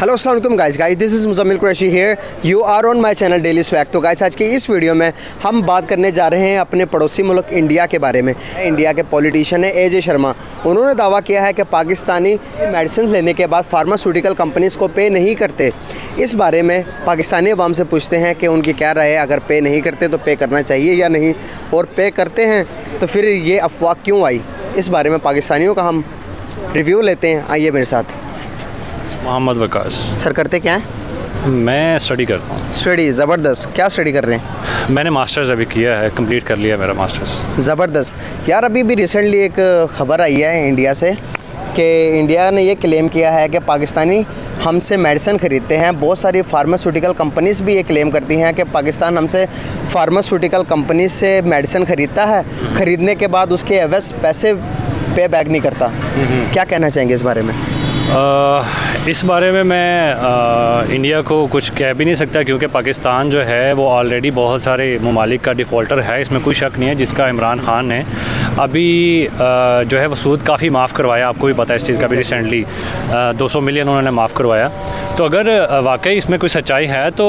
Hello अस्सलाम वालेकुम guys this is Muzammil Qureshi here, you are on my channel daily swag. तो guys आज की इस वीडियो में हम बात करने जा रहे हैं अपने पड़ोसी मुल्क इंडिया के बारे में। इंडिया के पॉलिटिशियन है AJ शर्मा। उन्होंने दावा किया है कि पाकिस्तानी मेडिसिन लेने के बाद फार्मास्यूटिकल कंपनीज़ को पे नहीं करते। इस बारे में पाकिस्तानी अवाम से पूछते हैं कि उनकी क्या राय है, अगर पे नहीं करते तो पे करना चाहिए या नहीं, और पे करते हैं तो फिर ये अफवाह क्यों आई। इस बारे में पाकिस्तानियों का हम रिव्यू लेते हैं। आइए मेरे साथ। मोहम्मद वकास। सर करते क्या हैं? मैं स्टडी करता हूँ। स्टडी ज़बरदस्त। क्या स्टडी कर रहे हैं? मैंने मास्टर्स अभी किया है, कंप्लीट कर लिया मेरा मास्टर्स। ज़बरदस्त यार। अभी भी रिसेंटली एक ख़बर आई है इंडिया से कि इंडिया ने ये क्लेम किया है कि पाकिस्तानी हमसे मेडिसिन ख़रीदते हैं। बहुत सारी फार्मास्यूटिकल कंपनीज़ भी ये क्लेम करती हैं कि पाकिस्तान हमसे फार्मास्यूटिकल कंपनीज से मेडिसिन ख़रीदता है, ख़रीदने के बाद उसके एवज पैसे पे बैक नहीं करता। क्या कहना चाहेंगे इस बारे में? इस बारे में मैं इंडिया को कुछ कह भी नहीं सकता, क्योंकि पाकिस्तान जो है वो ऑलरेडी बहुत सारे ममालिक का डिफ़ॉल्टर है, इसमें कोई शक नहीं है। जिसका इमरान ख़ान ने अभी जो है वो सूद काफ़ी माफ़ करवाया, आपको भी पता है इस चीज़ का भी। रिसेंटली 200 मिलियन उन्होंने माफ़ करवाया। तो अगर वाकई इसमें कोई सच्चाई है तो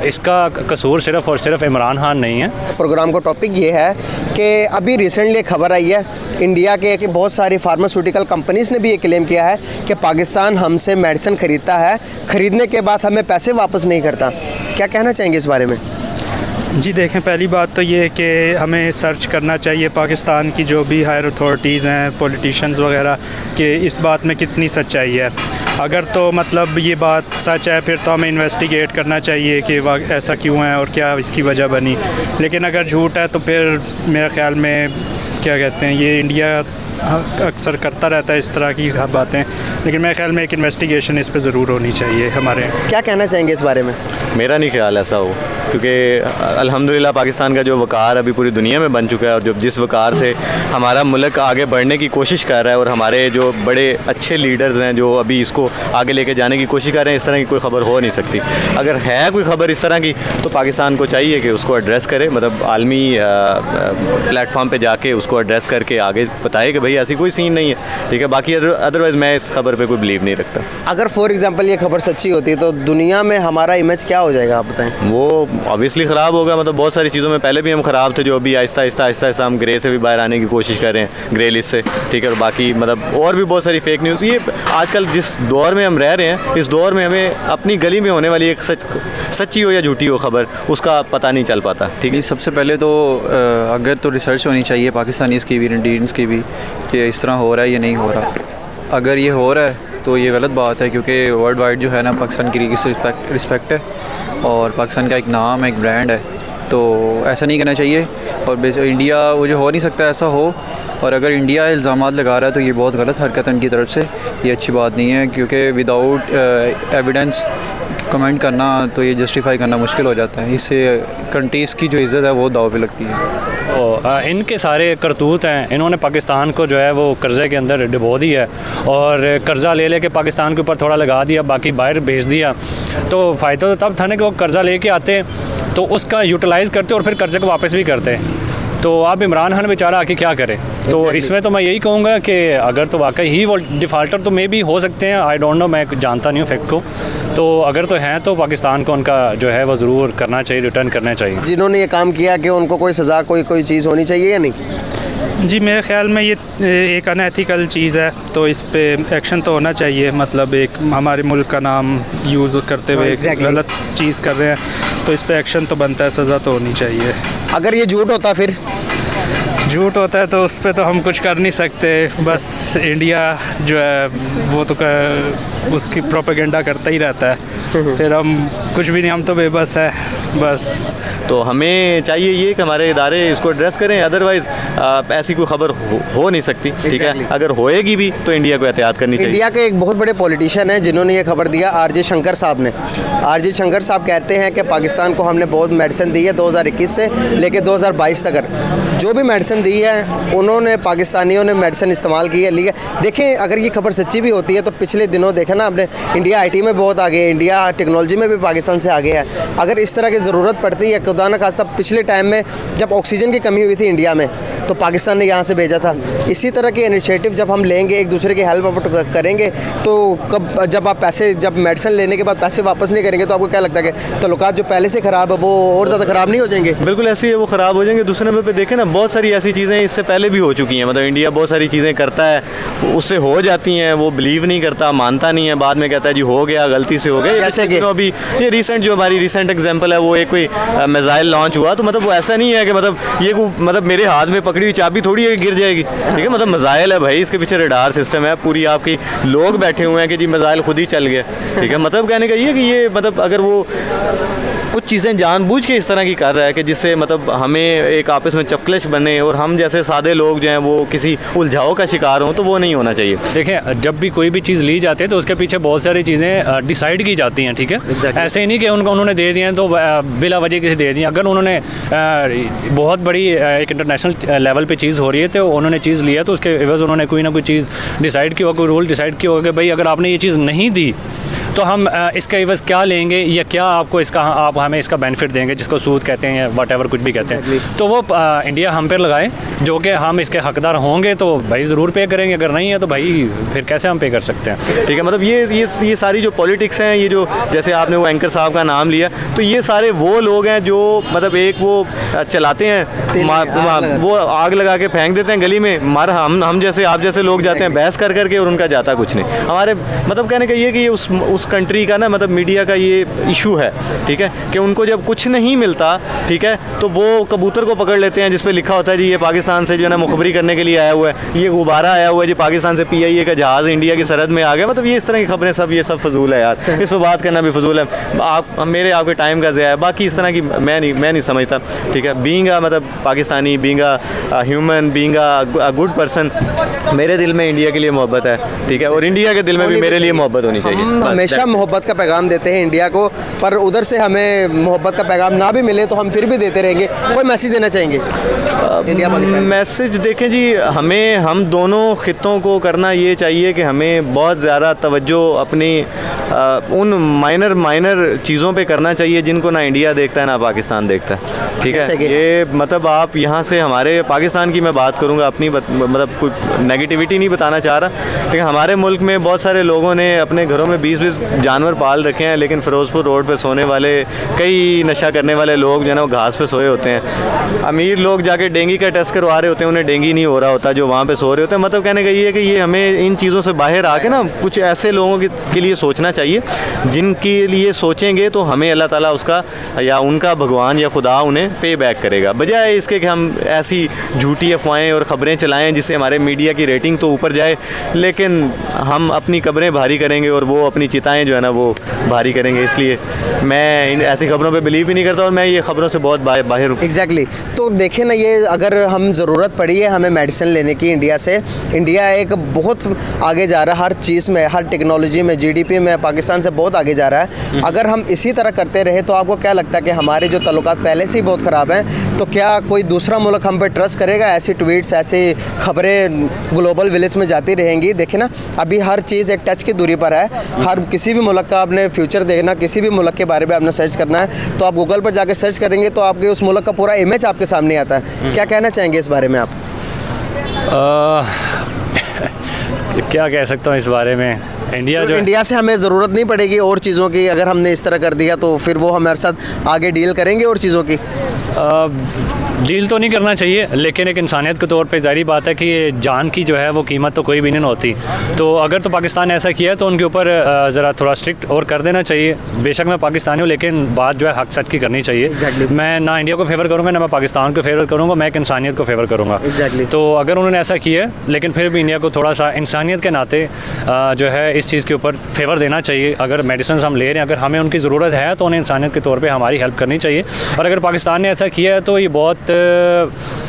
इसका कसूर सिर्फ़ और सिर्फ इमरान ख़ान नहीं है। प्रोग्राम का टॉपिक ये है कि अभी रिसेंटली खबर आई है इंडिया के कि बहुत सारी फार्मास्यूटिकल कंपनीज़ ने भी ये क्लेम किया है कि पाकिस्तान हमसे मेडिसिन ख़रीदता है, ख़रीदने के बाद हमें पैसे वापस नहीं करता। क्या कहना चाहेंगे इस बारे में? जी देखें, पहली बात तो ये है कि हमें सर्च करना चाहिए पाकिस्तान की जो भी हायर अथॉरिटीज़ हैं, पॉलिटिशियंस वगैरह, कि इस बात में कितनी सच्चाई है। अगर तो मतलब ये बात सच है फिर तो हमें इन्वेस्टिगेट करना चाहिए कि ऐसा क्यों है और क्या इसकी वजह बनी। लेकिन अगर झूठ है तो फिर मेरे ख़्याल में क्या कहते हैं, ये इंडिया अक्सर करता रहता है इस तरह की बातें। लेकिन मेरे ख्याल में एक इन्वेस्टिगेशन इस पे ज़रूर होनी चाहिए हमारे। क्या कहना चाहेंगे इस बारे में? मेरा नहीं ख्याल ऐसा हो, क्योंकि अल्हम्दुलिल्लाह पाकिस्तान का जो वक़ार अभी पूरी दुनिया में बन चुका है, और जो जिस वक़ार से हमारा मुल्क आगे बढ़ने की कोशिश कर रहा है, और हमारे जो बड़े अच्छे लीडर्स हैं जो अभी इसको आगे लेके जाने की कोशिश कर रहे हैं, इस तरह की कोई ख़बर हो नहीं सकती। अगर है कोई ख़बर इस तरह की तो पाकिस्तान को चाहिए कि उसको एड्रेस करे, मतलब आलमी प्लेटफॉर्म पर जाके उसको एड्रेस करके आगे बताए कि भाई ऐसी कोई सीन नहीं है, ठीक है। बाकी अदरवाइज़ मैं इस खबर पे कोई बिलीव नहीं रखता। अगर फॉर एग्जांपल ये खबर सच्ची होती तो दुनिया में हमारा इमेज क्या हो जाएगा, आप बताएं? वो ऑब्वियसली ख़राब होगा। मतलब बहुत सारी चीज़ों में पहले भी हम ख़राब थे, जो अभी आहिस्ता आहिस्ता हम ग्रे से भी बाहर आने की कोशिश कर रहे हैं, ग्रे लिस्ट से, ठीक है। और बाकी मतलब और भी बहुत सारी फेक न्यूज़। ये आजकल जिस दौर में हम रह रहे हैं, इस दौर में हमें अपनी गली में होने वाली एक सच्ची हो या झूठी हो खबर, उसका पता नहीं चल पाता, ठीक है। सबसे पहले तो अगर तो रिसर्च होनी चाहिए पाकिस्तानीज़ की भी, इंडियंस की भी, कि इस तरह हो रहा है या नहीं हो रहा। अगर ये हो रहा है तो ये गलत बात है, क्योंकि वर्ल्ड वाइड जो है ना पाकिस्तान की रिस्पेक्ट है, और पाकिस्तान का एक नाम है, एक ब्रांड है। तो ऐसा नहीं करना चाहिए। और इंडिया वो जो हो नहीं सकता ऐसा हो, और अगर इंडिया इल्ज़ाम लगा रहा है तो ये बहुत गलत हरकत है उनकी तरफ से, ये अच्छी बात नहीं है। क्योंकि विदाउट एविडेंस कमेंट करना तो ये जस्टिफाई करना मुश्किल हो जाता है। इससे कंट्रीज़ की जो इज़्ज़त है वो दाव पे लगती है। इनके सारे करतूत हैं, इन्होंने पाकिस्तान को जो है वो कर्ज़े के अंदर डुबो दिया है, और कर्ज़ा ले के पाकिस्तान के ऊपर थोड़ा लगा दिया, बाकी बाहर भेज दिया। तो फ़ायदा तो तब था ना कि वो कर्ज़ा लेके आते तो उसका यूटिलाइज़ करते और फिर कर्ज़े को वापस भी करते। तो अब इमरान खान बेचारा आके क्या करे। तो इसमें तो मैं यही कहूँगा कि अगर तो वाकई ही वो डिफ़ाल्टर तो मे भी हो सकते हैं, आई डोंट नो, मैं जानता नहीं हूँ फैक्ट को। तो अगर तो हैं तो पाकिस्तान को उनका जो है वो ज़रूर करना चाहिए, रिटर्न करना चाहिए। जिन्होंने ये काम किया कि उनको कोई सज़ा, कोई चीज़ होनी चाहिए या नहीं? जी मेरे ख़्याल में ये एक अनएथिकल चीज़ है, तो इस पे एक्शन तो होना चाहिए। मतलब एक हमारे मुल्क का नाम यूज़ करते हुए एक गलत चीज़ कर रहे हैं, तो इस पे एक्शन तो बनता है, सज़ा तो होनी चाहिए। अगर ये झूठ होता फिर? झूठ होता है तो उस पर तो हम कुछ कर नहीं सकते। बस इंडिया जो है वो तो उसकी प्रोपेगेंडा करता ही रहता है, फिर हम कुछ भी नहीं, हम तो बेबस है बस। तो हमें चाहिए ये कि हमारे इदारे इसको एड्रेस करें, अदरवाइज़ ऐसी कोई ख़बर हो नहीं सकती, ठीक है। अगर होएगी भी तो इंडिया को एहतियात करनी चाहिए। इंडिया के एक बहुत बड़े पॉलिटिशियन हैं जिन्होंने ये खबर दिया, RJ शंकर साहब ने। RJ शंकर साहब कहते हैं कि पाकिस्तान को हमने बहुत मेडिसिन दी है 2021 से लेकर 2022 तक। जो भी मेडिसिन दी है उन्होंने, पाकिस्तानियों ने मेडिसिन इस्तेमाल की है, ली है। देखें अगर ये खबर सच्ची भी होती है तो पिछले दिनों देखें ना आपने, इंडिया IT में बहुत आगे है, इंडिया टेक्नोलॉजी में भी पाकिस्तान से आगे है। अगर इस तरह की ज़रूरत पड़ती है, खुदा न खास्ता पिछले टाइम में जब ऑक्सीजन की कमी हुई थी इंडिया में, तो पाकिस्तान ने यहाँ से भेजा था। इसी तरह के इनिशिएटिव जब हम लेंगे, एक दूसरे की हेल्प करेंगे, तो कब जब मेडिसिन लेने के बाद पैसे वापस नहीं करेंगे तो आपको क्या लगता है कि तल्लुकात जो पहले से ख़राब है वो और ज़्यादा ख़राब नहीं हो जाएंगे? बिल्कुल ऐसे ही वो ख़राब हो जाएंगे। दूसरे नंबर पे देखें ना, बहुत सारी ऐसी चीज़ें इससे पहले भी हो चुकी हैं। मतलब इंडिया बहुत सारी चीज़ें करता है, उससे हो जाती हैं, वो बिलीव नहीं करता, मानता नहीं है, बाद में कहता है जी हो गया, गलती से हो गया। जैसे कि अभी ये रिसेंट जो हमारी रिसेंट एग्जांपल है, वो एक कोई मिसाइल लॉन्च हुआ, तो मतलब वो ऐसा नहीं है कि मतलब ये मतलब मेरे हाथ में पकड़ी हुई चाबी थोड़ी है कि गिर जाएगी, ठीक है। मतलब मिसाइल है भाई, इसके पीछे रडार सिस्टम है, पूरी आपकी लोग बैठे हुए हैं कि जी मिसाइल खुद ही चल गया, ठीक है। मतलब कहने का ये कि ये मतलब अगर वो कुछ चीज़ें जानबूझ के इस तरह की कर रहा है कि जिससे मतलब हमें एक आपस में चपकलश बने और हम जैसे सादे लोग जो हैं वो किसी उलझाव का शिकार हों, तो वो नहीं होना चाहिए। देखें, जब भी कोई भी चीज़ ली जाती है तो उसके पीछे बहुत सारी चीज़ें डिसाइड की जाती हैं, ठीक है। ऐसे ही नहीं कि उन्होंने दे दिए हैं तो बिला वजह किसी दे दी। अगर उन्होंने बहुत बड़ी एक इंटरनेशनल लेवल पे चीज़ हो रही है तो उन्होंने चीज़ लिया, तो उसके एवज़ उन्होंने कोई ना कोई चीज़ डिसाइड की होगा, कोई रूल डिसाइड किया होगा कि भाई अगर आपने ये चीज़ नहीं दी तो हम इसका एवज़ क्या लेंगे, या क्या आपको इसका आप हमें इसका बेनिफिट देंगे, जिसको सूद कहते हैं या वट कुछ भी कहते हैं। तो वो इंडिया हम पर लगाए, जो कि हम इसके हकदार होंगे तो भाई ज़रूर पे करेंगे, अगर नहीं है तो भाई फिर कैसे हम पे कर सकते हैं, ठीक है। मतलब ये सारी जो पॉलिटिक्स हैं, ये जो जैसे आपने वो एंकर साहब का नाम लिया, तो ये सारे वो लोग हैं जो मतलब एक वो चलाते हैं, वो आग लगा के फेंक देते हैं गली में, हम जैसे आप जैसे लोग जाते हैं बहस कर करके, और उनका जाता कुछ नहीं। हमारे मतलब कहने का ये कि ये उस कंट्री का ना मतलब मीडिया का ये इशू है, ठीक है, कि उनको जब कुछ नहीं मिलता, ठीक है, तो वो कबूतर को पकड़ लेते हैं जिस पे लिखा होता है जी ये पाकिस्तान से जो है ना मुखबरी करने के लिए आया हुआ है, ये गुब्बारा आया हुआ है जी पाकिस्तान से PIA का जहाज़ इंडिया की सरहद में आ गया। मतलब ये इस तरह की खबरें सब, ये सब फजूल है यार, इस पर बात करना भी फजूल है, आपके टाइम का ज़ाया है। बाकी इस तरह की मैं नहीं समझता, ठीक है। बीइंग मतलब Pakistani, being human, being good person, मेरे दिल में इंडिया के लिए मोहब्बत है, ठीक है, और इंडिया के दिल में भी मेरे लिए मोहब्बत होनी चाहिए। हम हमेशा मोहब्बत का पैगाम देते हैं इंडिया को, पर उधर से हमें मोहब्बत का पैगाम ना भी मिले तो हम फिर भी देते रहेंगे। कोई मैसेज देना चाहेंगे इंडिया पाकिस्तान? मैसेज देखें जी, हम दोनों खित्तों को करना ये चाहिए कि हमें बहुत ज़्यादा तवज्जो अपनी उन माइनर चीज़ों पे करना चाहिए जिनको ना इंडिया देखता है ना पाकिस्तान देखता है, ठीक है। ये मतलब आप यहाँ से हमारे पाकिस्तान की मैं बात करूँगा, अपनी मतलब कोई नेगेटिविटी नहीं बताना चाह रहा, ठीक है। हमारे मुल्क में बहुत सारे लोगों ने अपने घरों में 20-20 जानवर पाल रखे हैं, लेकिन फ़िरोज़पुर रोड पे सोने वाले कई नशा करने वाले लोग जो है ना वो घास पे सोए होते हैं। अमीर लोग जाके डेंगू का टेस्ट करवा रहे होते हैं, उन्हें डेंगू नहीं हो रहा होता जो वहाँ पे सो रहे होते हैं। मतलब कहने का ये है कि ये हमें इन चीज़ों से बाहर आके ना कुछ ऐसे लोगों के लिए सोचना चाहिए जिनके लिए सोचेंगे तो हमें अल्लाह ताला उसका या उनका भगवान या खुदा उन्हें पे बैक करेगा, बजाय इसके कि हम ऐसी झूठी अफवाहें और ख़बरें चलाएँ जिससे हमारे मीडिया की रेटिंग तो ऊपर जाए, लेकिन हम अपनी कब्रें भारी करेंगे और वो अपनी चिताएँ जो है ना वो भारी करेंगे। इसलिए मैं इन ऐसी खबरों पे बिलीव ही नहीं करता और मैं ये खबरों से बहुत बाहर हूँ। एग्जैक्टली। तो देखें ना, ये अगर हम ज़रूरत पड़ी है हमें मेडिसिन लेने की इंडिया से, इंडिया एक बहुत आगे जा रहा है हर चीज़ में, हर टेक्नोलॉजी में, GDP में पाकिस्तान से बहुत आगे जा रहा है। अगर हम इसी तरह करते रहे तो आपको क्या लगता है कि हमारे जो ताल्लुकात पहले से ही बहुत ख़राब हैं, तो क्या कोई दूसरा मुल्क हम पे ट्रस्ट करेगा? ऐसी ट्वीट्स, ऐसी खबरें ग्लोबल विलेज में जाती रहेंगी। देखें ना, अभी हर चीज़ एक टच की दूरी पर है। हर किसी भी मुल्क का आपने फ्यूचर देखना, किसी भी मुल्क के बारे में आपने सर्च करना है तो आप गूगल पर जाकर सर्च करेंगे तो आपके उस मुल्क का पूरा इमेज आपके सामने आता है। क्या कहना चाहेंगे इस बारे में आप? क्या कह सकता हूँ इस बारे में। इंडिया से हमें ज़रूरत नहीं पड़ेगी और चीज़ों की, अगर हमने इस तरह कर दिया तो फिर वो हमारे साथ आगे डील करेंगे और चीज़ों की। डील तो नहीं करना चाहिए, लेकिन एक इंसानियत के तौर पे ज़ाहिर बात है कि जान की जो है वो कीमत तो कोई भी नहीं होती। तो अगर तो पाकिस्तान ने ऐसा किया है तो उनके ऊपर ज़रा थोड़ा स्ट्रिक्ट और कर देना चाहिए। बेशक मैं पाकिस्तानी हूँ, लेकिन बात जो है हक सच की करनी चाहिए। मैं ना इंडिया को फेवर करूँगा ना मैं पाकिस्तान को फेवर करूँगा, मैं एक इंसानियत को फेवर करूँगा। तो अगर उन्होंने ऐसा किया है, लेकिन फिर भी इंडिया को थोड़ा सा इंसानियत के नाते जो है इस चीज़ के ऊपर फेवर देना चाहिए। अगर मेडिसिन हम ले रहे हैं, अगर हमें उनकी ज़रूरत है तो उन्हें इंसानियत के तौर पर हमारी हेल्प करनी चाहिए। और अगर पाकिस्तान ने ऐसा किया है तो ये बहुत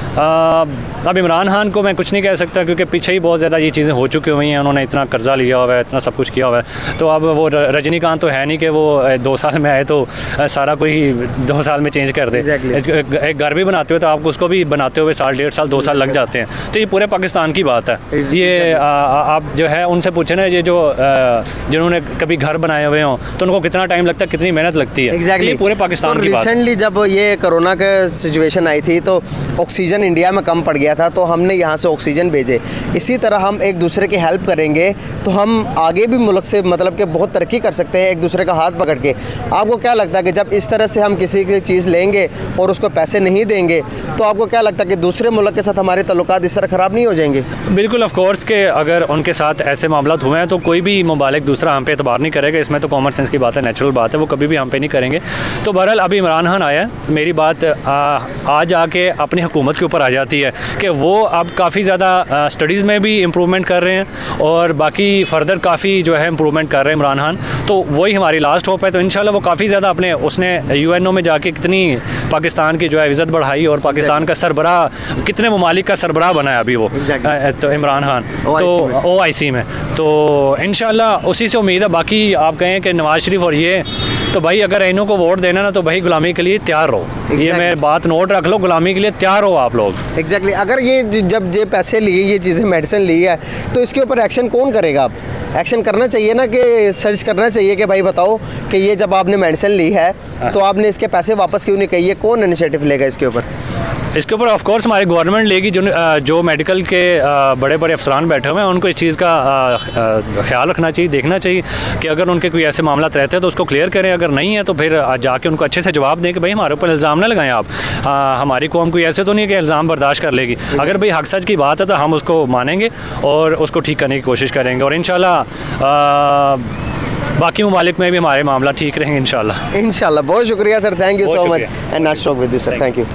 अब इमरान खान को मैं कुछ नहीं कह सकता, क्योंकि पीछे ही बहुत ज़्यादा ये चीज़ें हो चुकी हुई हैं। उन्होंने इतना कर्जा लिया हुआ है, इतना सब कुछ किया हुआ है। तो अब वो रजनीकांत तो है नहीं कि वो 2 साल में आए तो सारा कोई 2 साल में चेंज कर दे। एक घर भी बनाते हुए तो आपको उसको भी बनाते हुए 1.5 1.5 साल 2 साल लग जाते हैं। तो ये पूरे पाकिस्तान की बात है। ये आप जो है उनसे पूछे ना, ये जो जिन्होंने कभी घर बनाए हुए हों तो उनको कितना टाइम लगता है, कितनी मेहनत लगती है। एग्जैक्टली ये पूरे पाकिस्तान की बात है। रिसेंटली जब ये कोरोना का सिचुएशन आई थी तो ऑक्सीजन इंडिया में कम पड़ गया था, तो हमने यहाँ से ऑक्सीजन भेजे। इसी तरह हम एक दूसरे की हेल्प करेंगे तो हम आगे भी मुल्क से मतलब कि बहुत तरक्की कर सकते हैं, एक दूसरे का हाथ पकड़ के। आपको क्या लगता है कि जब इस तरह से हम किसी की चीज़ लेंगे और उसको पैसे नहीं देंगे तो आपको क्या लगता है कि दूसरे मुल्क के साथ हमारे तल्लुकात इस तरह ख़राब नहीं हो जाएंगे? बिल्कुल, ऑफ कोर्स के अगर उनके साथ ऐसे मामला हुए हैं तो कोई भी मुबालिक दूसरा हम पे एतबार नहीं करेगा। इसमें तो कॉमन सेंस की बात है, नेचुरल बात है, वो कभी भी हम पे नहीं करेंगे। तो बहरहाल अभी इमरान खान आया, मेरी बात आज आके अपनी हुकूमत के ऊपर आ जाती है कि वो अब काफ़ी ज़्यादा स्टडीज़ में भी इम्प्रूवमेंट कर रहे हैं और बाकी फर्दर काफ़ी जो है इम्प्रूवमेंट कर रहे हैं इमरान खान। तो वही हमारी लास्ट होप है। तो इंशाल्लाह वो काफ़ी ज़्यादा अपने उसने UNO में जाके कितनी पाकिस्तान की जो है इज़्ज़त बढ़ाई और पाकिस्तान का सरबराह कितने ममालिक का सरबराह बना है अभी वो तो इमरान खान तो OIC में। तो इंशाल्लाह उसी से उम्मीद है। बाकी आप कहें कि नवाज़ शरीफ और ये तो भाई अगर इन्हों को वोट देना ना तो भाई गुलामी के लिए तैयार रहो। ये मैं बात नोट रख लो, गुलामी के लिए तैयार हो आप लोग। एग्जैक्टली अगर ये जब ये पैसे लिए, ये चीज़ें मेडिसिन ली है तो इसके ऊपर एक्शन कौन करेगा? आप एक्शन करना चाहिए ना, कि सर्च करना चाहिए कि भाई बताओ कि ये जब आपने मेडिसिन ली है तो आपने इसके पैसे वापस क्यों नहीं किए? कौन इनिशिएटिव लेगा इसके ऊपर? इसके ऊपर ऑफ कोर्स हमारी गवर्नमेंट लेगी। जो मेडिकल के बड़े बड़े अफसरान बैठे हुए हैं उनको इस चीज़ का ख्याल रखना चाहिए, देखना चाहिए कि अगर उनके कोई ऐसे मामला रहते हैं तो उसको क्लियर करें। अगर नहीं है तो फिर जाके उनको अच्छे से जवाब दें कि भाई हमारे ऊपर इल्ज़ाम ना लगाएं आप। हमारी कौम कोई ऐसे तो नहीं है कि इल्ज़ाम बर्दाश्त कर लेगी। अगर भाई हक सच की बात है तो हम उसको मानेंगे और उसको ठीक करने की कोशिश करेंगे और इंशाल्लाह बाकी ममालिक में भी हमारे मामला ठीक रहेंगे इंशाल्लाह। बहुत शुक्रिया sir, thank you so much and nice talk with you sir, thank you.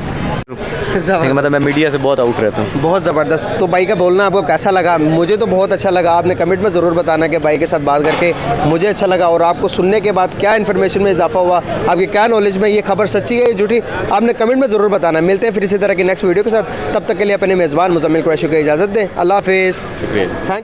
मतलब मैं मीडिया से बहुत आउट रहता हूँ। बहुत ज़बरदस्त। तो भाई का बोलना आपको कैसा लगा? मुझे तो बहुत अच्छा लगा। आपने कमेंट में ज़रूर बताना कि भाई के साथ बात करके मुझे अच्छा लगा और आपको सुनने के बाद क्या इन्फॉर्मेशन में इजाफा हुआ, आपकी क्या नॉलेज में, ये खबर सच्ची है या झूठी, आपने कमेंट में ज़रूर बताना। मिलते हैं फिर इसी तरह की नेक्स्ट वीडियो के साथ, तब तक के लिए अपने मेज़बान मुज़म्मिल कुरैशी को इजाज़त दें। अल्लाह हाफिज़। थैंक